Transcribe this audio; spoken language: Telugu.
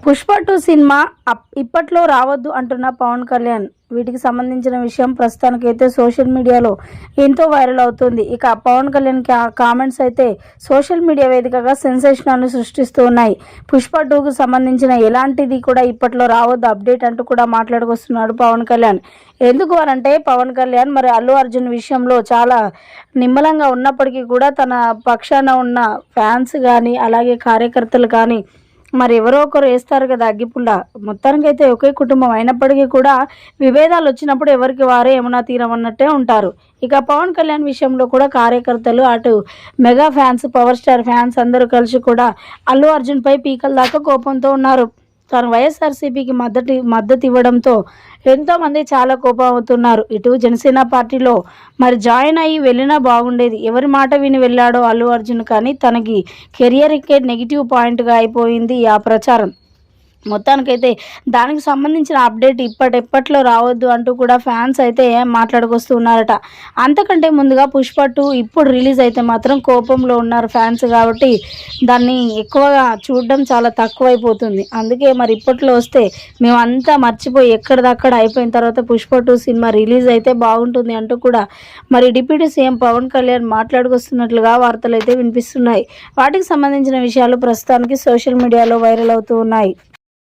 పుష్ప 2 సినిమా ఇప్పట్లో రావద్దు అంటున్న పవన్ కళ్యాణ్. వీటికి సంబంధించిన విషయం ప్రస్తుతానికైతే సోషల్ మీడియాలో ఎంతో వైరల్ అవుతుంది. ఇక పవన్ కళ్యాణ్ కామెంట్స్ అయితే సోషల్ మీడియా వేదికగా సెన్సేషన్ను సృష్టిస్తూ ఉన్నాయి. పుష్ప 2కు సంబంధించిన ఎలాంటిది కూడా ఇప్పట్లో రావద్దు అప్డేట్ అంటూ కూడా మాట్లాడుకొస్తున్నాడు పవన్ కళ్యాణ్. ఎందుకు అనంటే పవన్ కళ్యాణ్ మరి అల్లు అర్జున్ విషయంలో చాలా నిమ్మలంగా ఉన్నప్పటికీ కూడా తన పక్షాన ఉన్న ఫ్యాన్స్ కానీ అలాగే కార్యకర్తలు కానీ మరి ఎవరో ఒకరు వేస్తారు కదా అగ్గిపుల్ల. మొత్తానికైతే ఒకే కుటుంబం అయినప్పటికీ కూడా విభేదాలు వచ్చినప్పుడు ఎవరికి వారే యమునా తీరం అన్నట్టే ఉంటారు. ఇక పవన్ కళ్యాణ్ విషయంలో కూడా కార్యకర్తలు అటు mega fans, power star fans అందరూ కలిసి కూడా అల్లు అర్జున్ పై పీకల దాకా కోపంతో ఉన్నారు. తను వైఎస్ఆర్సీపీకి మద్దతు ఇవ్వడంతో ఎంతోమంది చాలా కోపం అవుతున్నారు. ఇటు జనసేన పార్టీలో మరి జాయిన్ అయ్యి వెళ్ళినా బాగుండేది. ఎవరి మాట విని వెళ్ళాడో అల్లు అర్జున్, కానీ తనకి కెరియర్కే నెగిటివ్ పాయింట్గా అయిపోయింది ఆ ప్రచారం. మొత్తానికైతే దానికి సంబంధించిన అప్డేట్ ఇప్పట్లో రావద్దు అంటూ కూడా ఫ్యాన్స్ అయితే మాట్లాడుకొస్తూ ఉన్నారట. అంతకంటే ముందుగా పుష్ప 2 ఇప్పుడు రిలీజ్ అయితే మాత్రం కోపంలో ఉన్నారు ఫ్యాన్స్. కాబట్టి దాన్ని ఎక్కువగా చూడడం చాలా తక్కువైపోతుంది. అందుకే మరి ఇప్పట్లో వస్తే మేమంతా మర్చిపోయి ఎక్కడిదక్కడ అయిపోయిన తర్వాత పుష్ప 2 సినిమా రిలీజ్ అయితే బాగుంటుంది అంటూ కూడా మరి డిప్యూటీ సీఎం పవన్ కళ్యాణ్ మాట్లాడుకొస్తున్నట్లుగా వార్తలు అయితే వినిపిస్తున్నాయి. వాటికి సంబంధించిన విషయాలు ప్రస్తుతానికి సోషల్ మీడియాలో వైరల్ అవుతూ ఉన్నాయి.